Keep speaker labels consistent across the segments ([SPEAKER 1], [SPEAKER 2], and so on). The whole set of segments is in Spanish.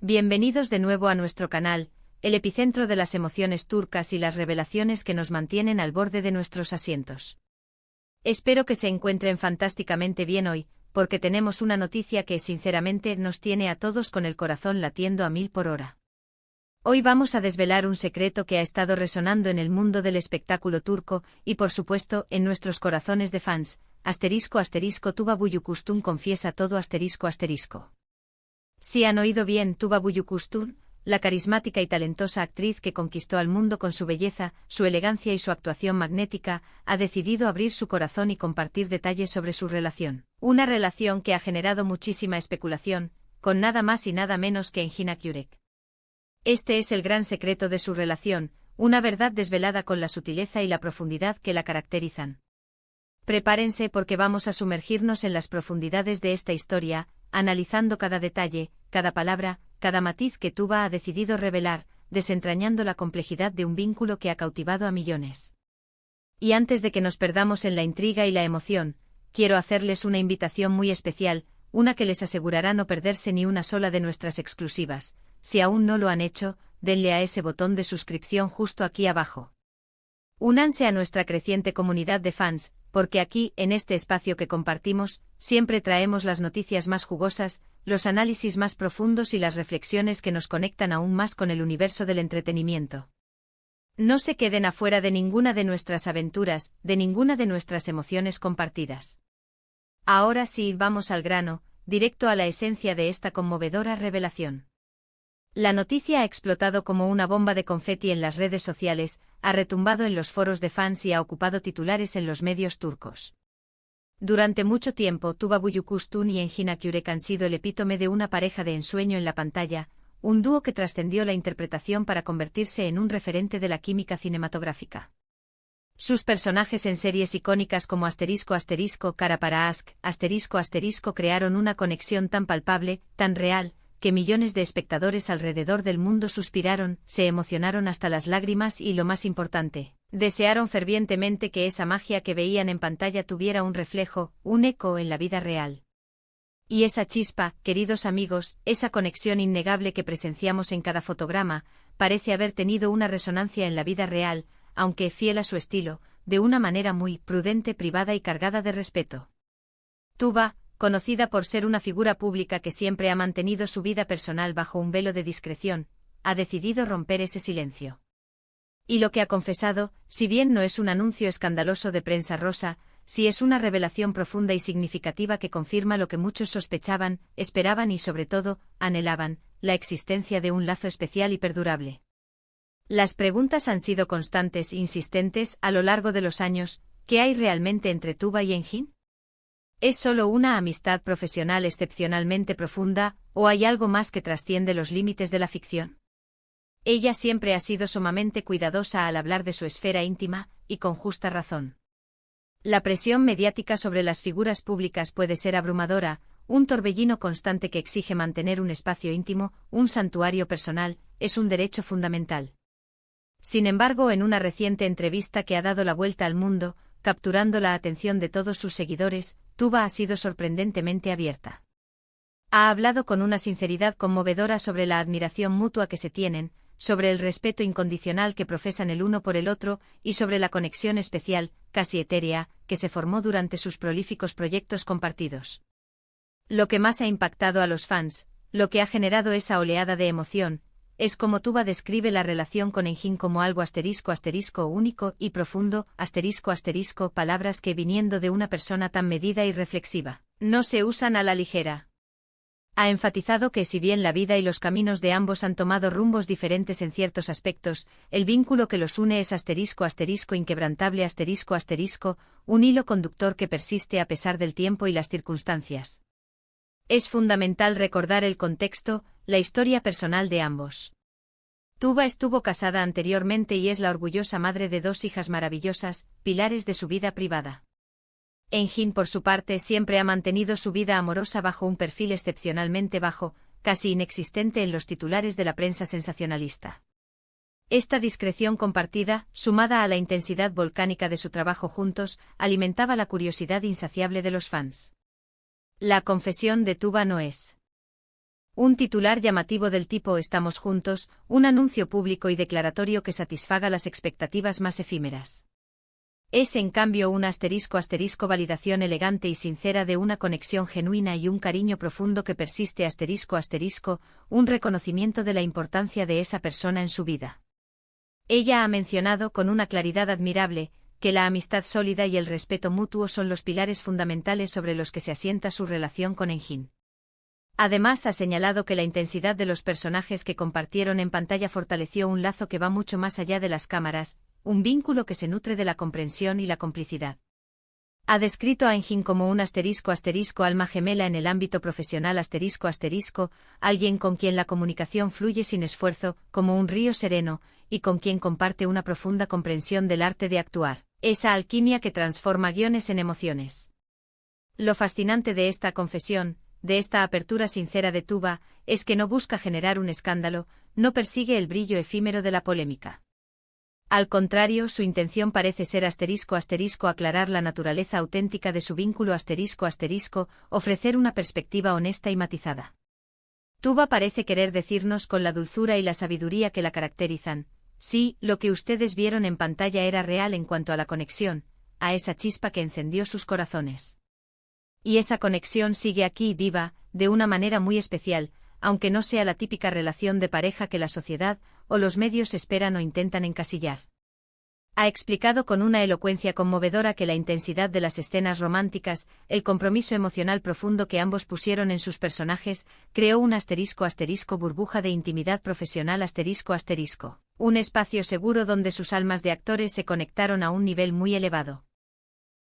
[SPEAKER 1] Bienvenidos de nuevo a nuestro canal, el epicentro de las emociones turcas y las revelaciones que nos mantienen al borde de nuestros asientos. Espero que se encuentren fantásticamente bien hoy, porque tenemos una noticia que sinceramente nos tiene a todos con el corazón latiendo a 1000 por hora. Hoy vamos a desvelar un secreto que ha estado resonando en el mundo del espectáculo turco y por supuesto en nuestros corazones de fans. Tuba Büyüküstün confiesa todo. Si han oído bien, Tuba Büyüküstün, la carismática y talentosa actriz que conquistó al mundo con su belleza, su elegancia y su actuación magnética, ha decidido abrir su corazón y compartir detalles sobre su relación. Una relación que ha generado muchísima especulación, con nada más y nada menos que Engin Akyürek. Este es el gran secreto de su relación, una verdad desvelada con la sutileza y la profundidad que la caracterizan. Prepárense porque vamos a sumergirnos en las profundidades de esta historia, analizando cada detalle, cada palabra, cada matiz que Tuba ha decidido revelar, desentrañando la complejidad de un vínculo que ha cautivado a millones. Y antes de que nos perdamos en la intriga y la emoción, quiero hacerles una invitación muy especial, una que les asegurará no perderse ni una sola de nuestras exclusivas. Si aún no lo han hecho, denle a ese botón de suscripción justo aquí abajo. Únanse a nuestra creciente comunidad de fans, porque aquí, en este espacio que compartimos, siempre traemos las noticias más jugosas, los análisis más profundos y las reflexiones que nos conectan aún más con el universo del entretenimiento. No se queden afuera de ninguna de nuestras aventuras, de ninguna de nuestras emociones compartidas. Ahora sí, vamos al grano, directo a la esencia de esta conmovedora revelación. La noticia ha explotado como una bomba de confeti en las redes sociales, ha retumbado en los foros de fans y ha ocupado titulares en los medios turcos. Durante mucho tiempo, Tuba Büyüküstün y Engin Akyürek han sido el epítome de una pareja de ensueño en la pantalla, un dúo que trascendió la interpretación para convertirse en un referente de la química cinematográfica. Sus personajes en series icónicas como Cara para Ask, crearon una conexión tan palpable, tan real, que millones de espectadores alrededor del mundo suspiraron, se emocionaron hasta las lágrimas y lo más importante, desearon fervientemente que esa magia que veían en pantalla tuviera un reflejo, un eco en la vida real. Y esa chispa, queridos amigos, esa conexión innegable que presenciamos en cada fotograma, parece haber tenido una resonancia en la vida real, aunque fiel a su estilo, de una manera muy prudente, privada y cargada de respeto. Tuba, conocida por ser una figura pública que siempre ha mantenido su vida personal bajo un velo de discreción, ha decidido romper ese silencio. Y lo que ha confesado, si bien no es un anuncio escandaloso de prensa rosa, sí es una revelación profunda y significativa que confirma lo que muchos sospechaban, esperaban y sobre todo, anhelaban, la existencia de un lazo especial y perdurable. Las preguntas han sido constantes e insistentes a lo largo de los años. ¿Qué hay realmente entre Tuba y Engin? ¿Es solo una amistad profesional excepcionalmente profunda, o hay algo más que trasciende los límites de la ficción? Ella siempre ha sido sumamente cuidadosa al hablar de su esfera íntima, y con justa razón. La presión mediática sobre las figuras públicas puede ser abrumadora, un torbellino constante que exige mantener un espacio íntimo, un santuario personal, es un derecho fundamental. Sin embargo, en una reciente entrevista que ha dado la vuelta al mundo, capturando la atención de todos sus seguidores, Tuba ha sido sorprendentemente abierta. Ha hablado con una sinceridad conmovedora sobre la admiración mutua que se tienen, sobre el respeto incondicional que profesan el uno por el otro y sobre la conexión especial, casi etérea, que se formó durante sus prolíficos proyectos compartidos. Lo que más ha impactado a los fans, lo que ha generado esa oleada de emoción, es como Tuba describe la relación con Engin como algo único y profundo, palabras que viniendo de una persona tan medida y reflexiva, no se usan a la ligera. Ha enfatizado que si bien la vida y los caminos de ambos han tomado rumbos diferentes en ciertos aspectos, el vínculo que los une es inquebrantable un hilo conductor que persiste a pesar del tiempo y las circunstancias. Es fundamental recordar el contexto, la historia personal de ambos. Tuba estuvo casada anteriormente y es la orgullosa madre de 2 hijas maravillosas, pilares de su vida privada. Engin, por su parte, siempre ha mantenido su vida amorosa bajo un perfil excepcionalmente bajo, casi inexistente en los titulares de la prensa sensacionalista. Esta discreción compartida, sumada a la intensidad volcánica de su trabajo juntos, alimentaba la curiosidad insaciable de los fans. La confesión de Tuba no es Un titular llamativo del tipo «Estamos juntos», un anuncio público y declaratorio que satisfaga las expectativas más efímeras. Es en cambio un *** validación elegante y sincera de una conexión genuina y un cariño profundo que persiste ***, un reconocimiento de la importancia de esa persona en su vida. Ella ha mencionado con una claridad admirable que la amistad sólida y el respeto mutuo son los pilares fundamentales sobre los que se asienta su relación con Engin. Además ha señalado que la intensidad de los personajes que compartieron en pantalla fortaleció un lazo que va mucho más allá de las cámaras, un vínculo que se nutre de la comprensión y la complicidad. Ha descrito a Engin como un *** alma gemela en el ámbito profesional ***, alguien con quien la comunicación fluye sin esfuerzo, como un río sereno, y con quien comparte una profunda comprensión del arte de actuar, esa alquimia que transforma guiones en emociones. Lo fascinante de esta confesión, de esta apertura sincera de Tuba, es que no busca generar un escándalo, no persigue el brillo efímero de la polémica. Al contrario, su intención parece ser ***, aclarar la naturaleza auténtica de su vínculo ***, ofrecer una perspectiva honesta y matizada. Tuba parece querer decirnos con la dulzura y la sabiduría que la caracterizan: sí, lo que ustedes vieron en pantalla era real en cuanto a la conexión, a esa chispa que encendió sus corazones. Y esa conexión sigue aquí viva, de una manera muy especial, aunque no sea la típica relación de pareja que la sociedad o los medios esperan o intentan encasillar. Ha explicado con una elocuencia conmovedora que la intensidad de las escenas románticas, el compromiso emocional profundo que ambos pusieron en sus personajes, creó un ***, burbuja de intimidad profesional ***, un espacio seguro donde sus almas de actores se conectaron a un nivel muy elevado.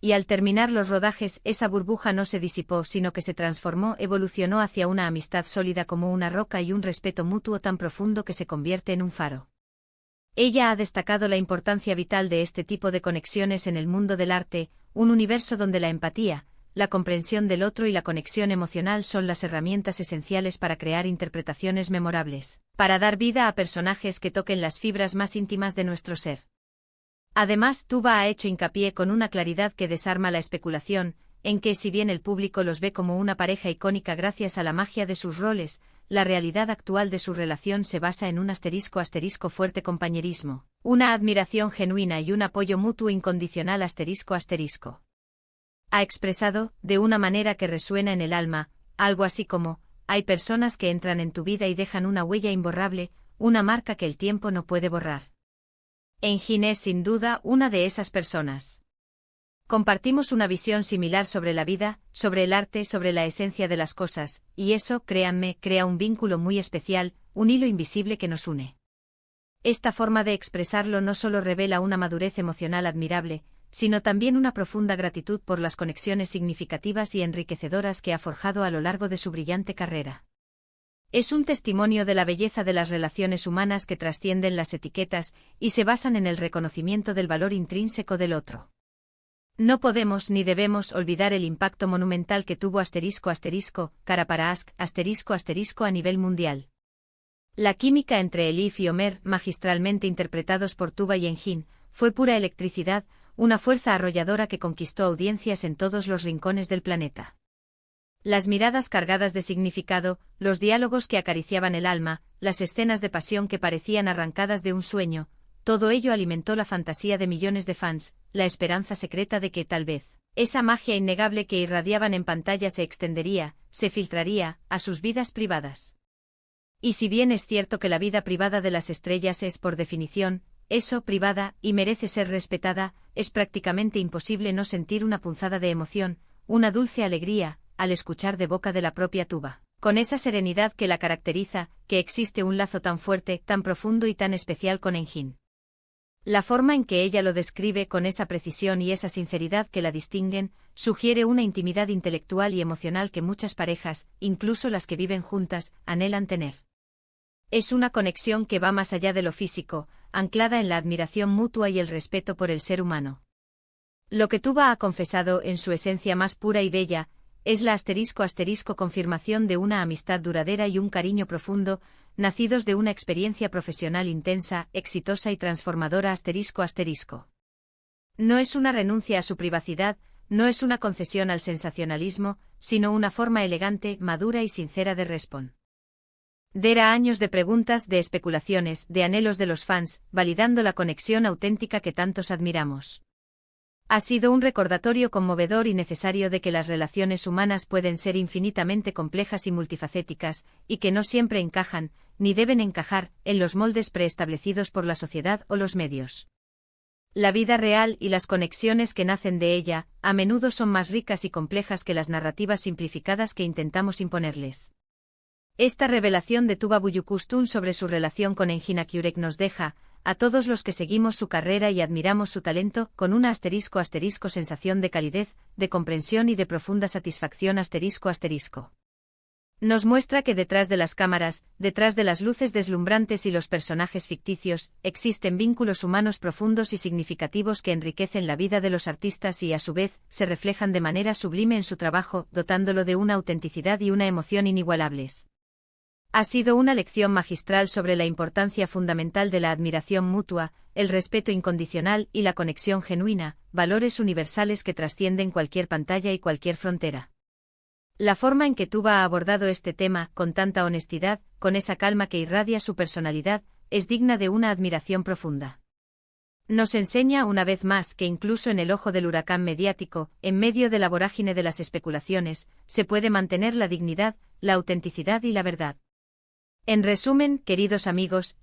[SPEAKER 1] Y al terminar los rodajes, esa burbuja no se disipó, sino que se transformó, evolucionó hacia una amistad sólida como una roca y un respeto mutuo tan profundo que se convierte en un faro. Ella ha destacado la importancia vital de este tipo de conexiones en el mundo del arte, un universo donde la empatía, la comprensión del otro y la conexión emocional son las herramientas esenciales para crear interpretaciones memorables, para dar vida a personajes que toquen las fibras más íntimas de nuestro ser. Además, Tuba ha hecho hincapié con una claridad que desarma la especulación, en que si bien el público los ve como una pareja icónica gracias a la magia de sus roles, la realidad actual de su relación se basa en un ***, fuerte compañerismo, una admiración genuina y un apoyo mutuo incondicional ***. Ha expresado, de una manera que resuena en el alma, algo así como: hay personas que entran en tu vida y dejan una huella imborrable, una marca que el tiempo no puede borrar. Engin es sin duda una de esas personas. Compartimos una visión similar sobre la vida, sobre el arte, sobre la esencia de las cosas, y eso, créanme, crea un vínculo muy especial, un hilo invisible que nos une. Esta forma de expresarlo no solo revela una madurez emocional admirable, sino también una profunda gratitud por las conexiones significativas y enriquecedoras que ha forjado a lo largo de su brillante carrera. Es un testimonio de la belleza de las relaciones humanas que trascienden las etiquetas y se basan en el reconocimiento del valor intrínseco del otro. No podemos ni debemos olvidar el impacto monumental que tuvo ***, cara para ***, a nivel mundial. La química entre Elif y Omer, magistralmente interpretados por Tuba y Engin, fue pura electricidad, una fuerza arrolladora que conquistó audiencias en todos los rincones del planeta. Las miradas cargadas de significado, los diálogos que acariciaban el alma, las escenas de pasión que parecían arrancadas de un sueño, todo ello alimentó la fantasía de millones de fans, la esperanza secreta de que, tal vez, esa magia innegable que irradiaban en pantalla se extendería, se filtraría, a sus vidas privadas. Y si bien es cierto que la vida privada de las estrellas es, por definición, eso, privada, y merece ser respetada, es prácticamente imposible no sentir una punzada de emoción, una dulce alegría, al escuchar de boca de la propia Tuba, con esa serenidad que la caracteriza, que existe un lazo tan fuerte, tan profundo y tan especial con Engin. La forma en que ella lo describe con esa precisión y esa sinceridad que la distinguen, sugiere una intimidad intelectual y emocional que muchas parejas, incluso las que viven juntas, anhelan tener. Es una conexión que va más allá de lo físico, anclada en la admiración mutua y el respeto por el ser humano. Lo que Tuba ha confesado en su esencia más pura y bella, es la *** confirmación de una amistad duradera y un cariño profundo, nacidos de una experiencia profesional intensa, exitosa y transformadora ***. No es una renuncia a su privacidad, no es una concesión al sensacionalismo, sino una forma elegante, madura y sincera de responder. Dera años de preguntas, de especulaciones, de anhelos de los fans, validando la conexión auténtica que tantos admiramos. Ha sido un recordatorio conmovedor y necesario de que las relaciones humanas pueden ser infinitamente complejas y multifacéticas, y que no siempre encajan, ni deben encajar, en los moldes preestablecidos por la sociedad o los medios. La vida real y las conexiones que nacen de ella, a menudo son más ricas y complejas que las narrativas simplificadas que intentamos imponerles. Esta revelación de Tuba Büyüküstün sobre su relación con Engin Akyürek nos deja, a todos los que seguimos su carrera y admiramos su talento, con una *** sensación de calidez, de comprensión y de profunda satisfacción ***. Nos muestra que detrás de las cámaras, detrás de las luces deslumbrantes y los personajes ficticios, existen vínculos humanos profundos y significativos que enriquecen la vida de los artistas y, a su vez, se reflejan de manera sublime en su trabajo, dotándolo de una autenticidad y una emoción inigualables. Ha sido una lección magistral sobre la importancia fundamental de la admiración mutua, el respeto incondicional y la conexión genuina, valores universales que trascienden cualquier pantalla y cualquier frontera. La forma en que Tuba ha abordado este tema, con tanta honestidad, con esa calma que irradia su personalidad, es digna de una admiración profunda. Nos enseña una vez más que incluso en el ojo del huracán mediático, en medio de la vorágine de las especulaciones, se puede mantener la dignidad, la autenticidad y la verdad. En resumen, queridos amigos, ***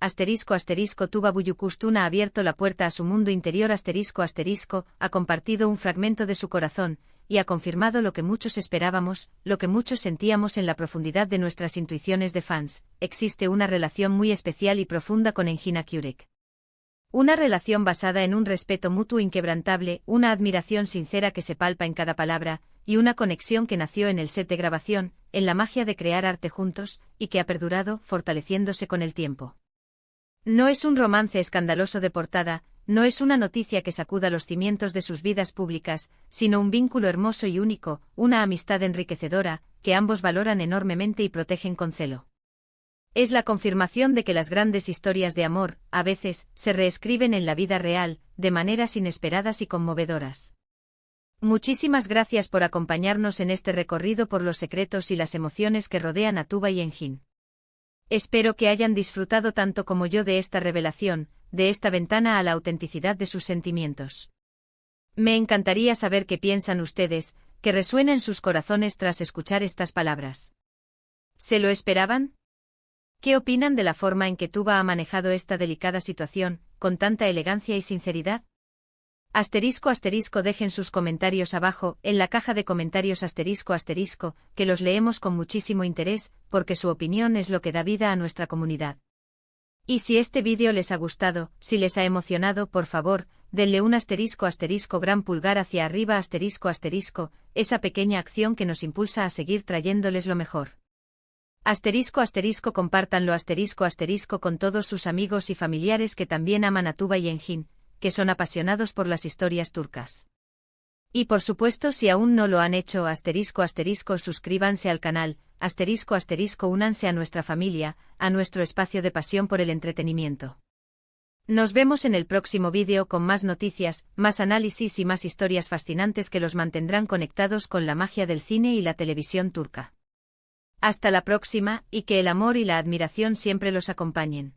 [SPEAKER 1] Tuba Büyüküstün ha abierto la puerta a su mundo interior ***, ha compartido un fragmento de su corazón, y ha confirmado lo que muchos esperábamos, lo que muchos sentíamos en la profundidad de nuestras intuiciones de fans: existe una relación muy especial y profunda con Engin Akyürek. Una relación basada en un respeto mutuo inquebrantable, una admiración sincera que se palpa en cada palabra, y una conexión que nació en el set de grabación, en la magia de crear arte juntos, y que ha perdurado, fortaleciéndose con el tiempo. No es un romance escandaloso de portada, no es una noticia que sacuda los cimientos de sus vidas públicas, sino un vínculo hermoso y único, una amistad enriquecedora, que ambos valoran enormemente y protegen con celo. Es la confirmación de que las grandes historias de amor, a veces, se reescriben en la vida real, de maneras inesperadas y conmovedoras. Muchísimas gracias por acompañarnos en este recorrido por los secretos y las emociones que rodean a Tuba y Engin. Espero que hayan disfrutado tanto como yo de esta revelación, de esta ventana a la autenticidad de sus sentimientos. Me encantaría saber qué piensan ustedes, que resuena en sus corazones tras escuchar estas palabras. ¿Se lo esperaban? ¿Qué opinan de la forma en que Tuba ha manejado esta delicada situación, con tanta elegancia y sinceridad? ***, dejen sus comentarios abajo, en la caja de comentarios ***, que los leemos con muchísimo interés, porque su opinión es lo que da vida a nuestra comunidad. Y si este vídeo les ha gustado, si les ha emocionado, por favor, denle un ***, gran pulgar hacia arriba ***, esa pequeña acción que nos impulsa a seguir trayéndoles lo mejor. Compártanlo con todos sus amigos y familiares que también aman a Tuba y Engin, que son apasionados por las historias turcas. Y por supuesto, si aún no lo han hecho suscríbanse al canal, únanse a nuestra familia, a nuestro espacio de pasión por el entretenimiento. Nos vemos en el próximo vídeo con más noticias, más análisis y más historias fascinantes que los mantendrán conectados con la magia del cine y la televisión turca. Hasta la próxima, y que el amor y la admiración siempre los acompañen.